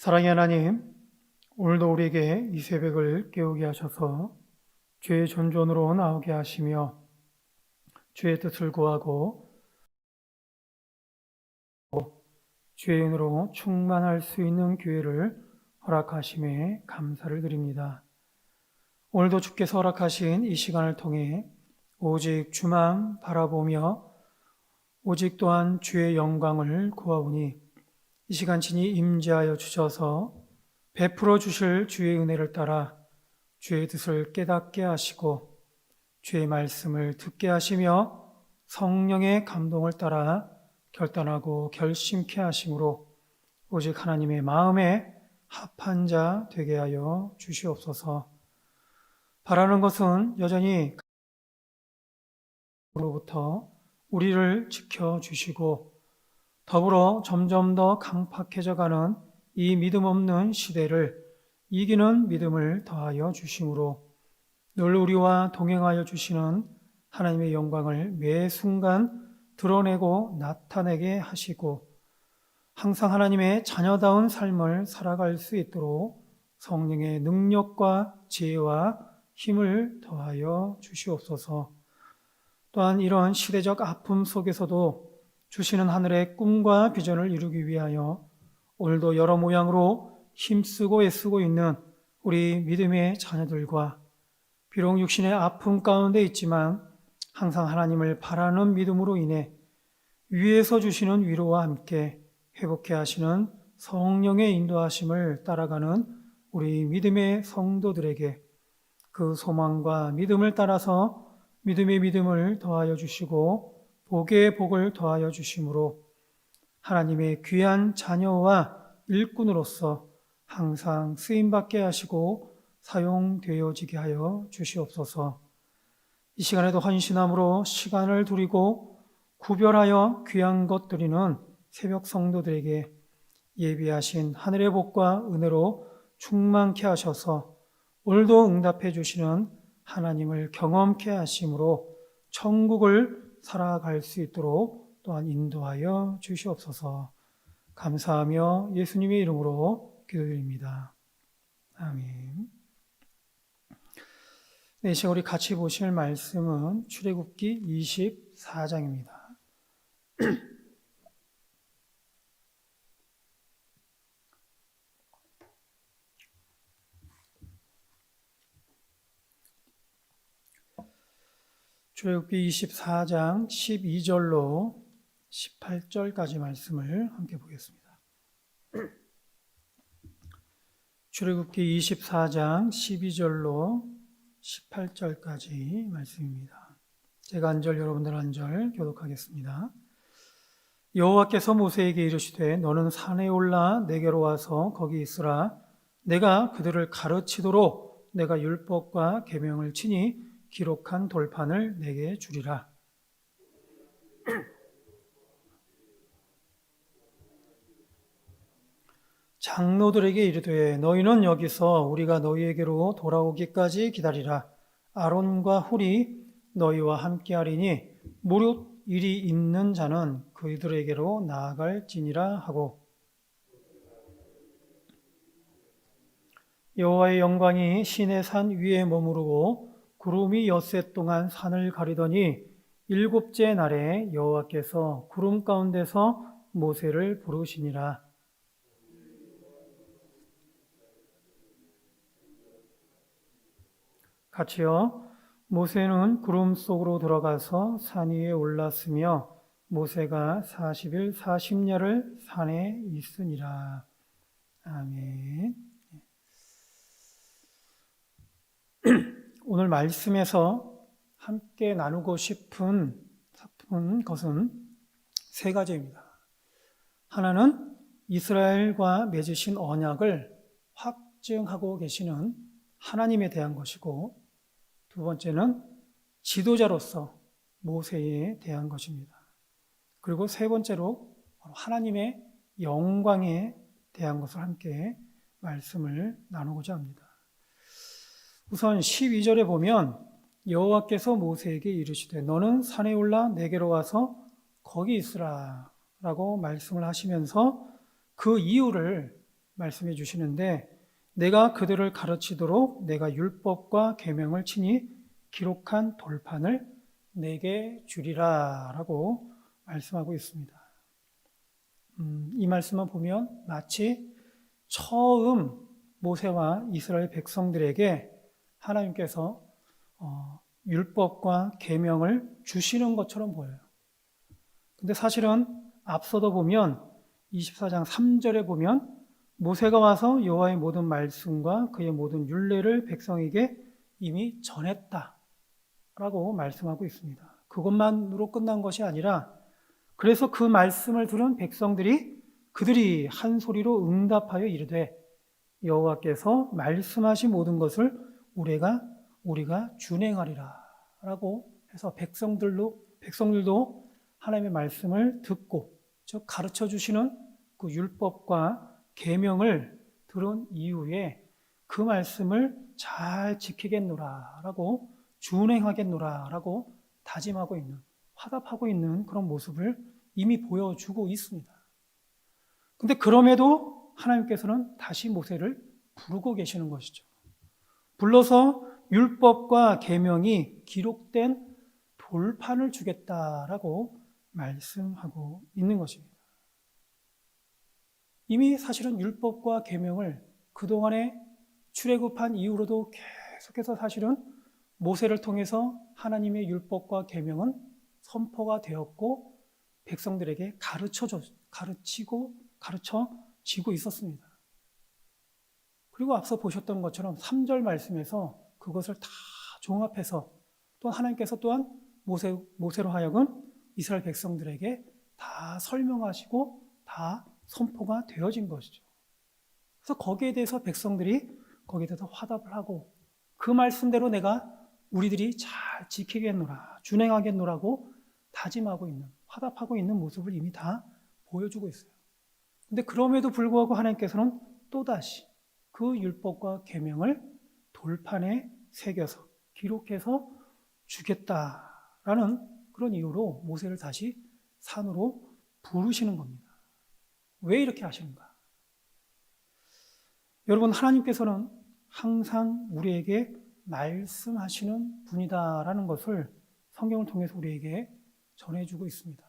사랑의 하나님, 오늘도 우리에게 이 새벽을 깨우게 하셔서 주의 존존으로 나오게 하시며 주의 뜻을 구하고 주의 은혜로 충만할 수 있는 기회를 허락하심에 감사를 드립니다. 오늘도 주께서 허락하신 이 시간을 통해 오직 주만 바라보며 오직 또한 주의 영광을 구하오니 이 시간 친히 임재하여 주셔서 베풀어 주실 주의 은혜를 따라 주의 뜻을 깨닫게 하시고 주의 말씀을 듣게 하시며 성령의 감동을 따라 결단하고 결심케 하심으로 오직 하나님의 마음에 합한 자 되게 하여 주시옵소서. 바라는 것은 여전히 로부터 우리를 지켜주시고 더불어 점점 더 강팍해져가는 이 믿음 없는 시대를 이기는 믿음을 더하여 주심으로 늘 우리와 동행하여 주시는 하나님의 영광을 매 순간 드러내고 나타내게 하시고 항상 하나님의 자녀다운 삶을 살아갈 수 있도록 성령의 능력과 지혜와 힘을 더하여 주시옵소서. 또한 이런 시대적 아픔 속에서도 주시는 하늘의 꿈과 비전을 이루기 위하여 오늘도 여러 모양으로 힘쓰고 애쓰고 있는 우리 믿음의 자녀들과 비록 육신의 아픔 가운데 있지만 항상 하나님을 바라는 믿음으로 인해 위에서 주시는 위로와 함께 회복해 하시는 성령의 인도하심을 따라가는 우리 믿음의 성도들에게 그 소망과 믿음을 따라서 믿음의 믿음을 더하여 주시고 복의 복을 더하여 주심으로 하나님의 귀한 자녀와 일꾼으로서 항상 쓰임받게 하시고 사용되어지게 하여 주시옵소서. 이 시간에도 헌신함으로 시간을 드리고 구별하여 귀한 것 드리는 새벽 성도들에게 예비하신 하늘의 복과 은혜로 충만케 하셔서 오늘도 응답해 주시는 하나님을 경험케 하심으로 천국을 살아갈 수 있도록 또한 인도하여 주시옵소서. 감사하며 예수님의 이름으로 기도드립니다. 아멘. 네, 이 시간 우리 같이 보실 말씀은 출애굽기 24장입니다. 출애굽기 24장 12절로 18절까지 말씀을 함께 보겠습니다. 출애굽기 24장 12절로 18절까지 말씀입니다. 제가 한 절, 여러분들 한 절 교독하겠습니다. 여호와께서 모세에게 이르시되 너는 산에 올라 내게로 와서 거기 있으라. 내가 그들을 가르치도록 내가 율법과 계명을 친히 기록한 돌판을 내게 주리라. 장로들에게 이르되 너희는 여기서 우리가 너희에게로 돌아오기까지 기다리라. 아론과 훌이 너희와 함께하리니 무릇 일이 있는 자는 그들에게로 나아갈지니라 하고 여호와의 영광이 시내 산 위에 머무르고 구름이 엿새 동안 산을 가리더니 일곱째 날에 여호와께서 구름 가운데서 모세를 부르시니라. 같이요. 모세는 구름 속으로 들어가서 산 위에 올랐으며 모세가 40일 40야를 산에 있으니라. 아멘. 오늘 말씀에서 함께 나누고 싶은 것은 세 가지입니다. 하나는 이스라엘과 맺으신 언약을 확증하고 계시는 하나님에 대한 것이고, 두 번째는 지도자로서 모세에 대한 것입니다. 그리고 세 번째로 하나님의 영광에 대한 것을 함께 말씀을 나누고자 합니다. 우선 12절에 보면 여호와께서 모세에게 이르시되 너는 산에 올라 내게로 와서 거기 있으라 라고 말씀을 하시면서 그 이유를 말씀해 주시는데 내가 그들을 가르치도록 내가 율법과 계명을 친히 기록한 돌판을 내게 주리라 라고 말씀하고 있습니다. 이 말씀만 보면 마치 처음 모세와 이스라엘 백성들에게 하나님께서 율법과 계명을 주시는 것처럼 보여요. 근데 사실은 앞서도 보면 24장 3절에 보면 모세가 와서 여호와의 모든 말씀과 그의 모든 율례를 백성에게 이미 전했다라고 말씀하고 있습니다. 그것만으로 끝난 것이 아니라 그래서 그 말씀을 들은 백성들이 그들이 한 소리로 응답하여 이르되 여호와께서 말씀하신 모든 것을 우리가 준행하리라 라고 해서 백성들도 하나님의 말씀을 듣고 즉 가르쳐 주시는 그 율법과 계명을 들은 이후에 그 말씀을 잘 지키겠노라 라고 준행하겠노라 라고 다짐하고 있는 화답하고 있는 그런 모습을 이미 보여주고 있습니다. 근데 그럼에도 하나님께서는 다시 모세를 부르고 계시는 것이죠. 불러서 율법과 계명이 기록된 돌판을 주겠다라고 말씀하고 있는 것입니다. 이미 사실은 율법과 계명을 그동안에 출애굽한 이후로도 계속해서 사실은 모세를 통해서 하나님의 율법과 계명은 선포가 되었고 백성들에게 가르쳐지고 있었습니다. 그리고 앞서 보셨던 것처럼 3절 말씀에서 그것을 다 종합해서 또 하나님께서 또한 모세로 하여금 이스라엘 백성들에게 다 설명하시고 다 선포가 되어진 것이죠. 그래서 거기에 대해서 백성들이 거기에 대해서 화답을 하고 그 말씀대로 내가 우리들이 잘 지키겠노라, 준행하겠노라고 다짐하고 있는, 화답하고 있는 모습을 이미 다 보여주고 있어요. 근데 그럼에도 불구하고 하나님께서는 또다시 그 율법과 계명을 돌판에 새겨서 기록해서 주겠다라는 그런 이유로 모세를 다시 산으로 부르시는 겁니다. 왜 이렇게 하시는가? 여러분, 하나님께서는 항상 우리에게 말씀하시는 분이다라는 것을 성경을 통해서 우리에게 전해주고 있습니다.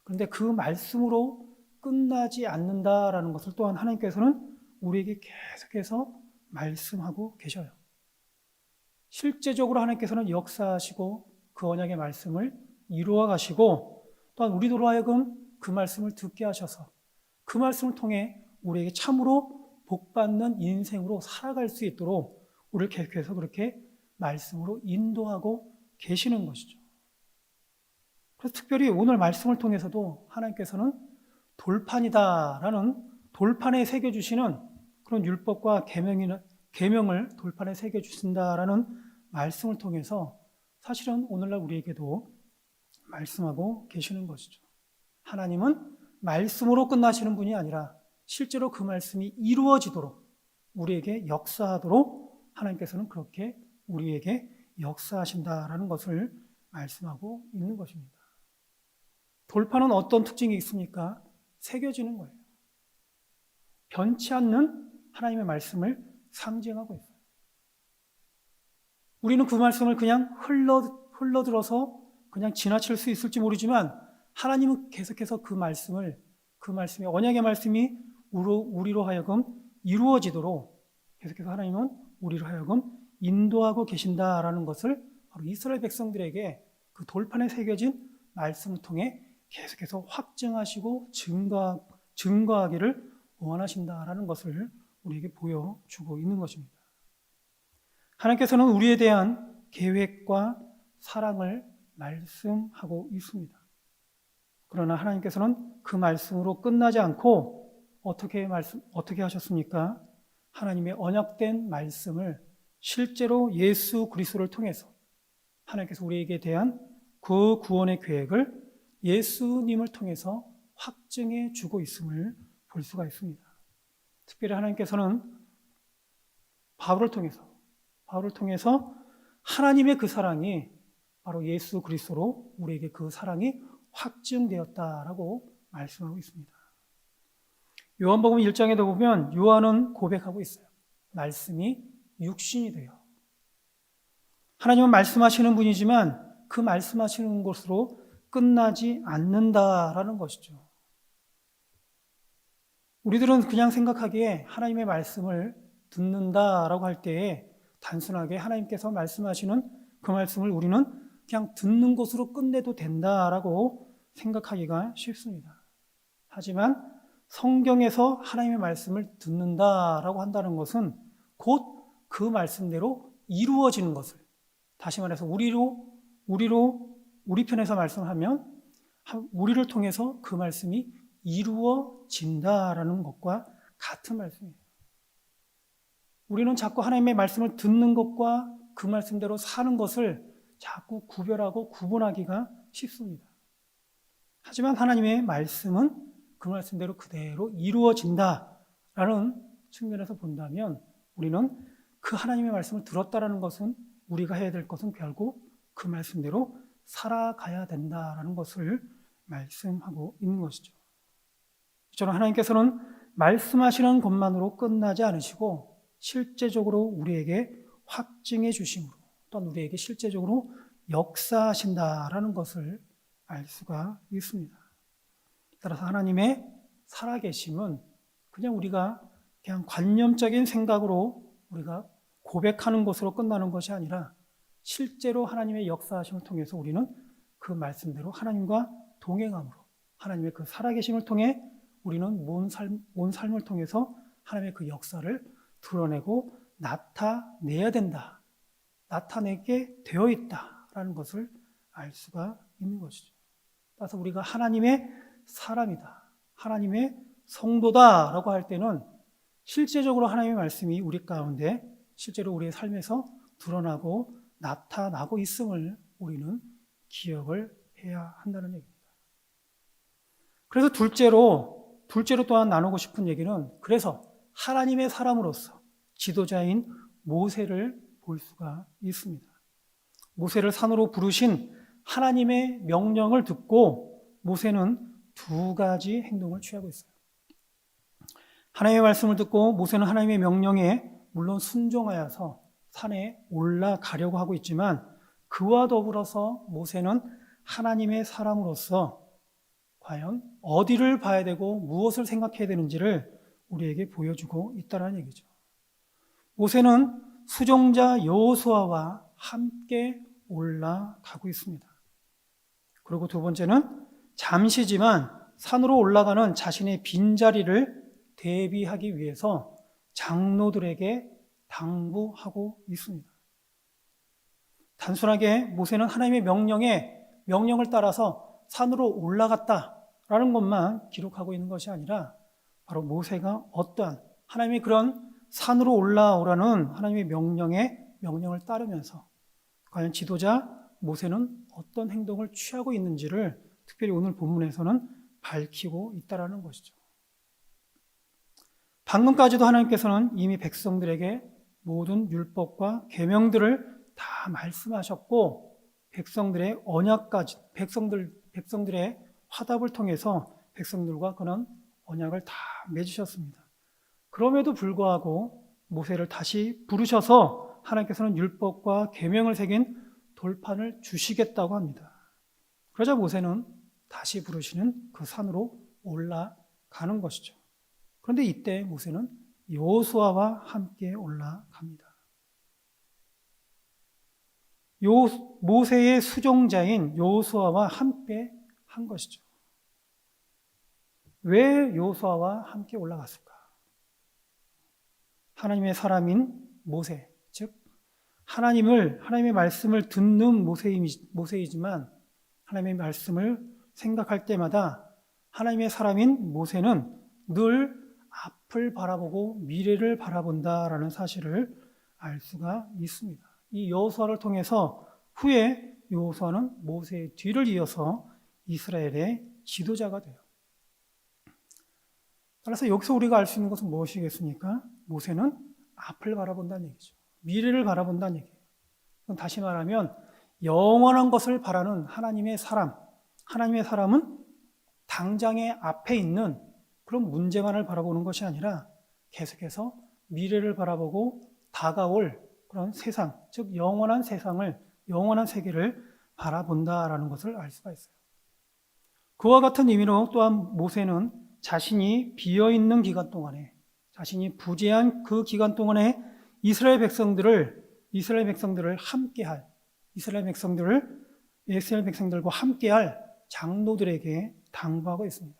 그런데 그 말씀으로 끝나지 않는다라는 것을 또한 하나님께서는 우리에게 계속해서 말씀하고 계셔요. 실제적으로 하나님께서는 역사하시고 그 언약의 말씀을 이루어 가시고 또한 우리로 하여금 그 말씀을 듣게 하셔서 그 말씀을 통해 우리에게 참으로 복받는 인생으로 살아갈 수 있도록 우리를 계속해서 그렇게 말씀으로 인도하고 계시는 것이죠. 그래서 특별히 오늘 말씀을 통해서도 하나님께서는 돌판이다라는 돌판에 새겨주시는 그런 율법과 계명을 돌판에 새겨주신다라는 말씀을 통해서 사실은 오늘날 우리에게도 말씀하고 계시는 것이죠. 하나님은 말씀으로 끝나시는 분이 아니라 실제로 그 말씀이 이루어지도록 우리에게 역사하도록 하나님께서는 그렇게 우리에게 역사하신다라는 것을 말씀하고 있는 것입니다. 돌판은 어떤 특징이 있습니까? 새겨지는 거예요. 변치 않는 하나님의 말씀을 상징하고 있어요. 우리는 그 말씀을 그냥 흘러들어서 그냥 지나칠 수 있을지 모르지만 하나님은 계속해서 그 말씀이 언약의 말씀이 우리로 하여금 이루어지도록 계속해서 하나님은 우리로 하여금 인도하고 계신다라는 것을 바로 이스라엘 백성들에게 그 돌판에 새겨진 말씀을 통해 계속해서 확증하시고 증거하기를 원하신다라는 것을 우리에게 보여주고 있는 것입니다. 하나님께서는 우리에 대한 계획과 사랑을 말씀하고 있습니다. 그러나 하나님께서는 그 말씀으로 끝나지 않고 어떻게 하셨습니까? 하나님의 언약된 말씀을 실제로 예수 그리스도를 통해서 하나님께서 우리에게 대한 그 구원의 계획을 예수님을 통해서 확증해 주고 있음을 볼 수가 있습니다. 특별히 하나님께서는 바울을 통해서 하나님의 그 사랑이 바로 예수 그리스도로 우리에게 그 사랑이 확증되었다라고 말씀하고 있습니다. 요한복음 1장에도 보면 요한은 고백하고 있어요. 말씀이 육신이 돼요. 하나님은 말씀하시는 분이지만 그 말씀하시는 것으로 끝나지 않는다라는 것이죠. 우리들은 그냥 생각하기에 하나님의 말씀을 듣는다라고 할 때에 단순하게 하나님께서 말씀하시는 그 말씀을 우리는 그냥 듣는 것으로 끝내도 된다라고 생각하기가 쉽습니다. 하지만 성경에서 하나님의 말씀을 듣는다라고 한다는 것은 곧 그 말씀대로 이루어지는 것을, 다시 말해서 우리 편에서 말씀하면 우리를 통해서 그 말씀이 이루어진다라는 것과 같은 말씀이에요. 우리는 자꾸 하나님의 말씀을 듣는 것과 그 말씀대로 사는 것을 자꾸 구별하고 구분하기가 쉽습니다. 하지만 하나님의 말씀은 그 말씀대로 그대로 이루어진다라는 측면에서 본다면 우리는 그 하나님의 말씀을 들었다라는 것은 우리가 해야 될 것은 결국 그 말씀대로 살아가야 된다라는 것을 말씀하고 있는 것이죠. 저는 하나님께서는 말씀하시는 것만으로 끝나지 않으시고 실제적으로 우리에게 확증해 주심으로 또한 우리에게 실제적으로 역사하신다라는 것을 알 수가 있습니다. 따라서 하나님의 살아계심은 그냥 우리가 그냥 관념적인 생각으로 우리가 고백하는 것으로 끝나는 것이 아니라 실제로 하나님의 역사하심을 통해서 우리는 그 말씀대로 하나님과 동행함으로 하나님의 그 살아계심을 통해 우리는 온 삶을 통해서 하나님의 그 역사를 드러내고 나타내야 된다. 나타내게 되어 있다라는 것을 알 수가 있는 것이죠. 따라서 우리가 하나님의 사람이다. 하나님의 성도다라고 할 때는 실제적으로 하나님의 말씀이 우리 가운데 실제로 우리의 삶에서 드러나고 나타나고 있음을 우리는 기억을 해야 한다는 얘기입니다. 그래서 둘째로 또한 나누고 싶은 얘기는 그래서 하나님의 사람으로서 지도자인 모세를 볼 수가 있습니다. 모세를 산으로 부르신 하나님의 명령을 듣고 모세는 두 가지 행동을 취하고 있어요. 하나님의 말씀을 듣고 모세는 하나님의 명령에 물론 순종하여서 산에 올라가려고 하고 있지만 그와 더불어서 모세는 하나님의 사람으로서 과연 어디를 봐야 되고 무엇을 생각해야 되는지를 우리에게 보여주고 있다는 얘기죠. 모세는 수종자 여호수아와 함께 올라가고 있습니다. 그리고 두 번째는 잠시지만 산으로 올라가는 자신의 빈자리를 대비하기 위해서 장로들에게 당부하고 있습니다. 단순하게 모세는 하나님의 명령을 따라서 산으로 올라갔다라는 것만 기록하고 있는 것이 아니라 바로 모세가 어떠한 하나님의 그런 산으로 올라오라는 하나님의 명령을 따르면서 과연 지도자 모세는 어떤 행동을 취하고 있는지를 특별히 오늘 본문에서는 밝히고 있다는 것이죠. 방금까지도 하나님께서는 이미 백성들에게 모든 율법과 계명들을 다 말씀하셨고 백성들의 언약까지 백성들의 화답을 통해서 백성들과 그런 언약을 다 맺으셨습니다. 그럼에도 불구하고 모세를 다시 부르셔서 하나님께서는 율법과 계명을 새긴 돌판을 주시겠다고 합니다. 그러자 모세는 다시 부르시는 그 산으로 올라가는 것이죠. 그런데 이때 모세는 여호수아와 함께 올라갑니다. 모세의 수종자인 여호수아와 함께 한 것이죠. 왜 여호수아와 함께 올라갔을까? 하나님의 사람인 모세, 즉 하나님의 말씀을 듣는 모세이지만 하나님의 말씀을 생각할 때마다 하나님의 사람인 모세는 늘 앞을 바라보고 미래를 바라본다라는 사실을 알 수가 있습니다. 이 여호수아를 통해서 후에 여호수아는 모세의 뒤를 이어서 이스라엘의 지도자가 돼요. 따라서 여기서 우리가 알 수 있는 것은 무엇이겠습니까? 모세는 앞을 바라본다는 얘기죠. 미래를 바라본다는 얘기예요. 다시 말하면 영원한 것을 바라는 하나님의 사람은 당장의 앞에 있는 그런 문제만을 바라보는 것이 아니라 계속해서 미래를 바라보고 다가올 그런 세상, 즉 영원한 세상을, 영원한 세계를 바라본다라는 것을 알 수가 있어요. 그와 같은 의미로 또한 모세는 자신이 비어있는 기간 동안에, 자신이 부재한 그 기간 동안에 이스라엘 백성들을 함께할, 이스라엘 백성들과 함께할 장로들에게 당부하고 있습니다.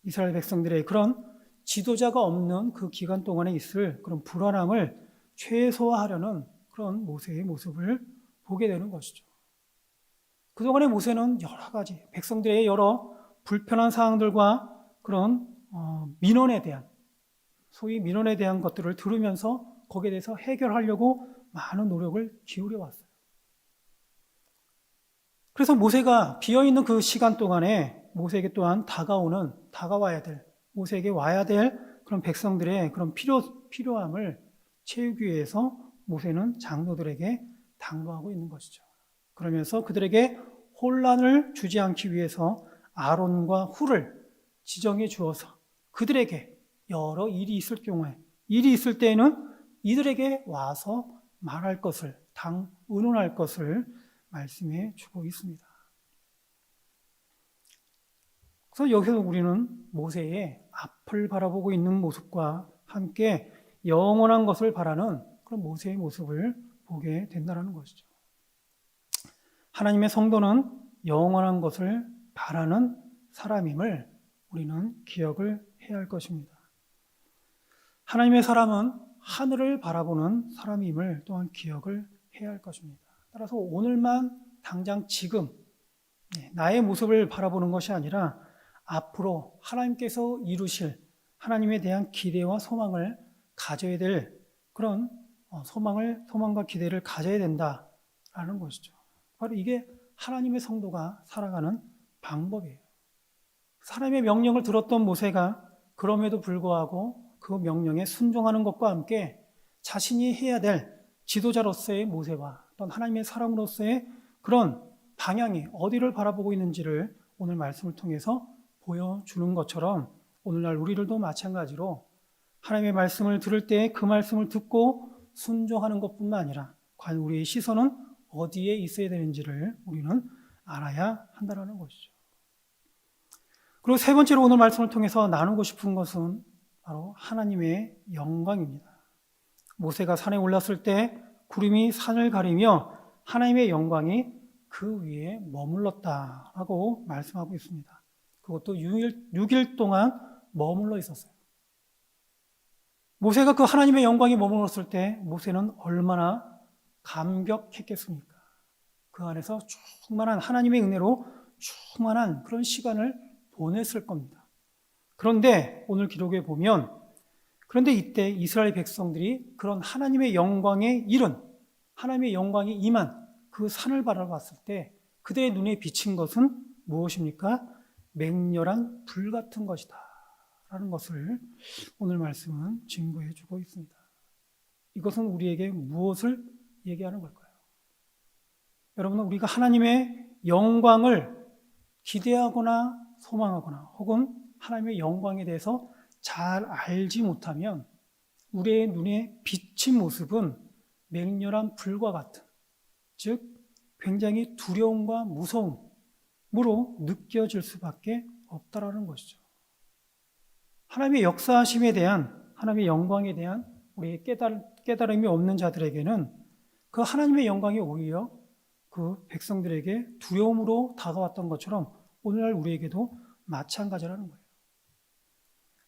이스라엘 백성들의 그런 지도자가 없는 그 기간 동안에 있을 그런 불안함을 최소화하려는 그런 모세의 모습을 보게 되는 것이죠. 그동안의 모세는 여러 가지 백성들의 여러 불편한 사항들과 그런 민원에 대한, 소위 민원에 대한 것들을 들으면서 거기에 대해서 해결하려고 많은 노력을 기울여 왔어요. 그래서 모세가 비어있는 그 시간 동안에 모세에게 또한 다가와야 될, 모세에게 와야 될 그런 백성들의 그런 필요함을 채우기 위해서 모세는 장로들에게 당부하고 있는 것이죠. 그러면서 그들에게 혼란을 주지 않기 위해서 아론과 훌을 지정해 주어서 그들에게 여러 일이 있을 때에는 이들에게 와서 말할 것을, 의논할 것을 말씀해 주고 있습니다. 그래서 여기서 우리는 모세의 앞을 바라보고 있는 모습과 함께 영원한 것을 바라는 그런 모세의 모습을 보게 된다는 것이죠. 하나님의 성도는 영원한 것을 바라는 사람임을 우리는 기억을 해야 할 것입니다. 하나님의 사람은 하늘을 바라보는 사람임을 또한 기억을 해야 할 것입니다. 따라서 오늘만 당장 지금 나의 모습을 바라보는 것이 아니라 앞으로 하나님께서 이루실 하나님에 대한 기대와 소망을 가져야 될 그런 소망과 기대를 가져야 된다라는 것이죠. 바로 이게 하나님의 성도가 살아가는 방법이에요. 하나님의 명령을 들었던 모세가 그럼에도 불구하고 그 명령에 순종하는 것과 함께 자신이 해야 될 지도자로서의 모세와 또는 하나님의 사람으로서의 그런 방향이 어디를 바라보고 있는지를 오늘 말씀을 통해서 보여주는 것처럼 오늘날 우리들도 마찬가지로 하나님의 말씀을 들을 때 그 말씀을 듣고 순종하는 것뿐만 아니라 과연 우리의 시선은 어디에 있어야 되는지를 우리는 알아야 한다는 것이죠. 그리고 세 번째로 오늘 말씀을 통해서 나누고 싶은 것은 바로 하나님의 영광입니다. 모세가 산에 올랐을 때 구름이 산을 가리며 하나님의 영광이 그 위에 머물렀다라고 말씀하고 있습니다. 그것도 6일 동안 머물러 있었어요. 모세가 그 하나님의 영광이 머물렀을 때 모세는 얼마나 감격했겠습니까? 그 안에서 충만한 하나님의 은혜로 충만한 그런 시간을 보냈을 겁니다. 그런데 오늘 기록에 보면 그런데 이때 이스라엘 백성들이 그런 하나님의 영광에 이른 하나님의 영광이 임한 그 산을 바라봤을 때 그들의 눈에 비친 것은 무엇입니까? 맹렬한 불 같은 것이다 라는 것을 오늘 말씀은 증거해 주고 있습니다. 이것은 우리에게 무엇을 얘기하는 걸까요? 여러분, 우리가 하나님의 영광을 기대하거나 소망하거나 혹은 하나님의 영광에 대해서 잘 알지 못하면 우리의 눈에 비친 모습은 맹렬한 불과 같은, 즉 굉장히 두려움과 무서움으로 느껴질 수밖에 없다라는 것이죠. 하나님의 역사하심에 대한, 하나님의 영광에 대한 우리의 깨달음이 없는 자들에게는 그 하나님의 영광이 오히려 그 백성들에게 두려움으로 다가왔던 것처럼 오늘날 우리에게도 마찬가지라는 거예요.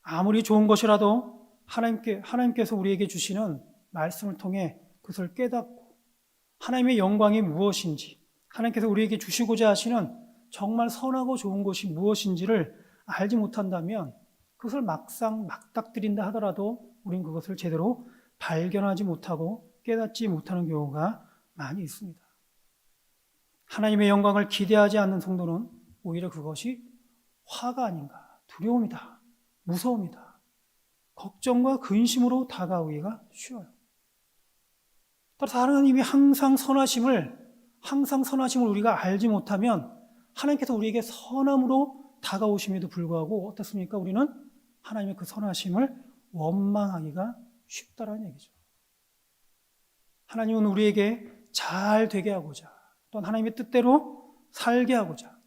아무리 좋은 것이라도 하나님께서 우리에게 주시는 말씀을 통해 그것을 깨닫고 하나님의 영광이 무엇인지, 하나님께서 우리에게 주시고자 하시는 정말 선하고 좋은 것이 무엇인지를 알지 못한다면 그것을 막상 막닥뜨린다 하더라도 우린 그것을 제대로 발견하지 못하고 깨닫지 못하는 경우가 많이 있습니다. 하나님의 영광을 기대하지 않는 성도는 오히려 그것이 화가 아닌가, 두려움이다, 무서움이다, 걱정과 근심으로 다가오기가 쉬워요. 따라서 하나님이 항상 선하심을 우리가 알지 못하면 하나님께서 우리에게 선함으로 다가오심에도 불구하고 어떻습니까? 우리는 하나님의 그 선하심을 원망하기가 쉽다라는 얘기죠. 하나님은 우리에게 잘 되게 하고자, 또 하나님의 뜻대로 살게 하고자,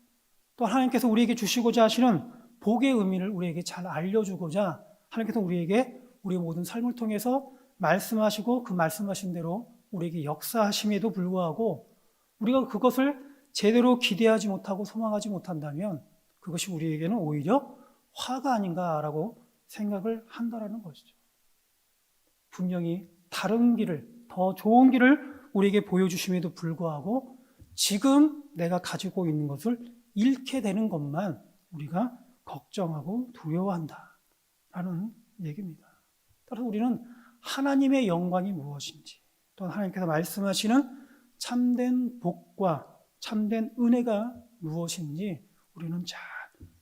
또 하나님께서 우리에게 주시고자 하시는 복의 의미를 우리에게 잘 알려주고자 하나님께서 우리에게 우리의 모든 삶을 통해서 말씀하시고 그 말씀하신 대로 우리에게 역사하심에도 불구하고 우리가 그것을 제대로 기대하지 못하고 소망하지 못한다면 그것이 우리에게는 오히려 화가 아닌가라고 생각을 한다라는 것이죠. 분명히 다른 길을, 더 좋은 길을 우리에게 보여주심에도 불구하고 지금 내가 가지고 있는 것을 잃게 되는 것만 우리가 걱정하고 두려워한다라는 얘기입니다. 따라서 우리는 하나님의 영광이 무엇인지, 또 하나님께서 말씀하시는 참된 복과 참된 은혜가 무엇인지 우리는 잘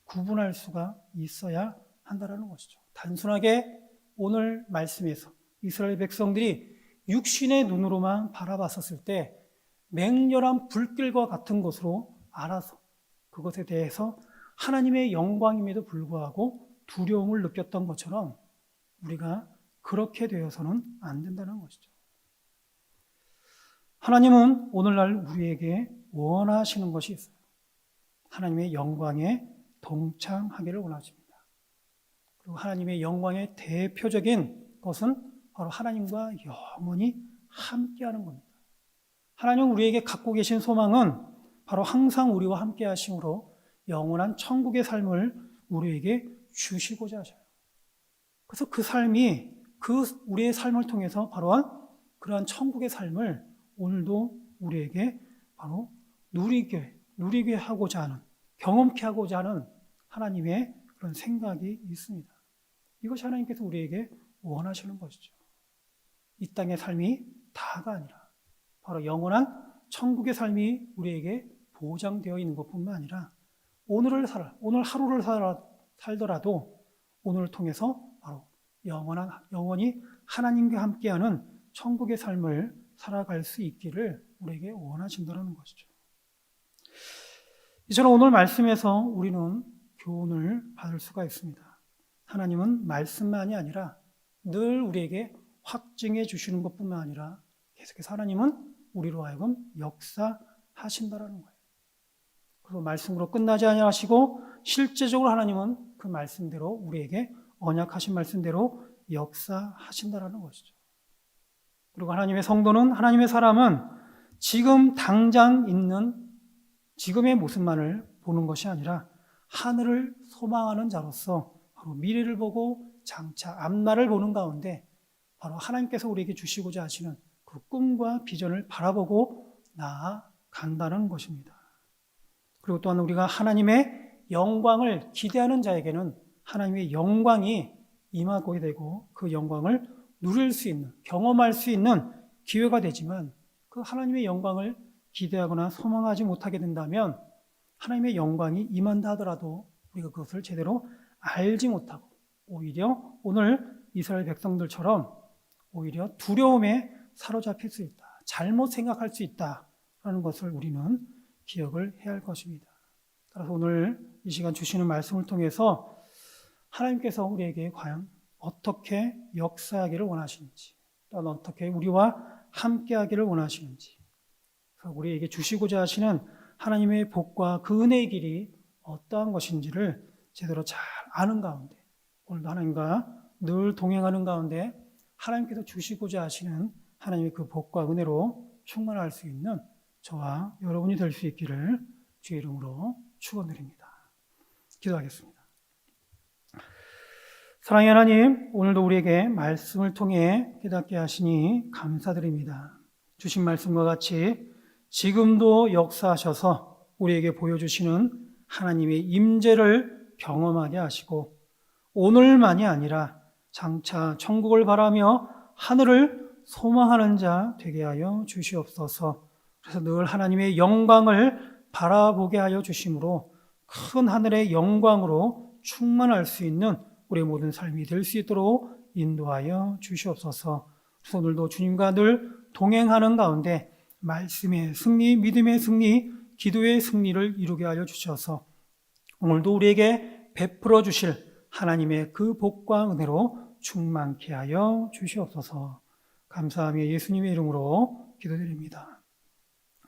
구분할 수가 있어야 한다는 것이죠. 단순하게 오늘 말씀에서 이스라엘 백성들이 육신의 눈으로만 바라봤었을 때 맹렬한 불길과 같은 것으로 알아서 그것에 대해서 하나님의 영광임에도 불구하고 두려움을 느꼈던 것처럼 우리가 그렇게 되어서는 안 된다는 것이죠. 하나님은 오늘날 우리에게 원하시는 것이 있어요. 하나님의 영광에 동참하기를 원하십니다. 그리고 하나님의 영광의 대표적인 것은 바로 하나님과 영원히 함께하는 겁니다. 하나님은 우리에게 갖고 계신 소망은 바로 항상 우리와 함께 하심으로 영원한 천국의 삶을 우리에게 주시고자 하셔요. 그래서 그 삶이 우리의 삶을 통해서 바로 그러한 천국의 삶을 오늘도 우리에게 바로 누리게 하고자 하는, 경험케 하고자 하는 하나님의 그런 생각이 있습니다. 이것이 하나님께서 우리에게 원하시는 것이죠. 이 땅의 삶이 다가 아니라 바로 영원한 천국의 삶이 우리에게 보장되어 있는 것뿐만 아니라 오늘 하루를 살더라도 오늘을 통해서 바로 영원히 하나님과 함께하는 천국의 삶을 살아갈 수 있기를 우리에게 원하신다는 것이죠. 이처럼 오늘 말씀에서 우리는 교훈을 받을 수가 있습니다. 하나님은 말씀만이 아니라 늘 우리에게 확증해 주시는 것뿐만 아니라 계속해서 하나님은 우리로 하여금 역사하신다라는 거예요. 그리고 말씀으로 끝나지 아니하시고 실제적으로 하나님은 그 말씀대로 우리에게 언약하신 말씀대로 역사하신다라는 것이죠. 그리고 하나님의 성도는, 하나님의 사람은 지금 당장 있는 지금의 모습만을 보는 것이 아니라 하늘을 소망하는 자로서 바로 미래를 보고 장차 앞날을 보는 가운데 바로 하나님께서 우리에게 주시고자 하시는 그 꿈과 비전을 바라보고 나아간다는 것입니다. 그리고 또한 우리가 하나님의 영광을 기대하는 자에게는 하나님의 영광이 임하게 되고 그 영광을 누릴 수 있는, 경험할 수 있는 기회가 되지만 그 하나님의 영광을 기대하거나 소망하지 못하게 된다면 하나님의 영광이 임한다 하더라도 우리가 그것을 제대로 알지 못하고 오히려 오늘 이스라엘 백성들처럼 오히려 두려움에 사로잡힐 수 있다, 잘못 생각할 수 있다라는 것을 우리는 기억을 해야 할 것입니다. 따라서 오늘 이 시간 주시는 말씀을 통해서 하나님께서 우리에게 과연 어떻게 역사하기를 원하시는지, 또는 어떻게 우리와 함께하기를 원하시는지, 우리에게 주시고자 하시는 하나님의 복과 그 은혜의 길이 어떠한 것인지를 제대로 잘 아는 가운데 오늘도 하나님과 늘 동행하는 가운데 하나님께서 주시고자 하시는 하나님의 그 복과 은혜로 충만할 수 있는 저와 여러분이 될 수 있기를 주의 이름으로 축원드립니다. 기도하겠습니다. 사랑의 하나님, 오늘도 우리에게 말씀을 통해 깨닫게 하시니 감사드립니다. 주신 말씀과 같이 지금도 역사하셔서 우리에게 보여주시는 하나님의 임재를 경험하게 하시고 오늘만이 아니라 장차 천국을 바라며 하늘을 소망하는 자 되게 하여 주시옵소서. 그래서 늘 하나님의 영광을 바라보게 하여 주심으로 큰 하늘의 영광으로 충만할 수 있는 우리의 모든 삶이 될 수 있도록 인도하여 주시옵소서. 그래서 오늘도 주님과 늘 동행하는 가운데 말씀의 승리, 믿음의 승리, 기도의 승리를 이루게 하여 주셔서 오늘도 우리에게 베풀어 주실 하나님의 그 복과 은혜로 충만케 하여 주시옵소서. 감사하며 예수님의 이름으로 기도드립니다.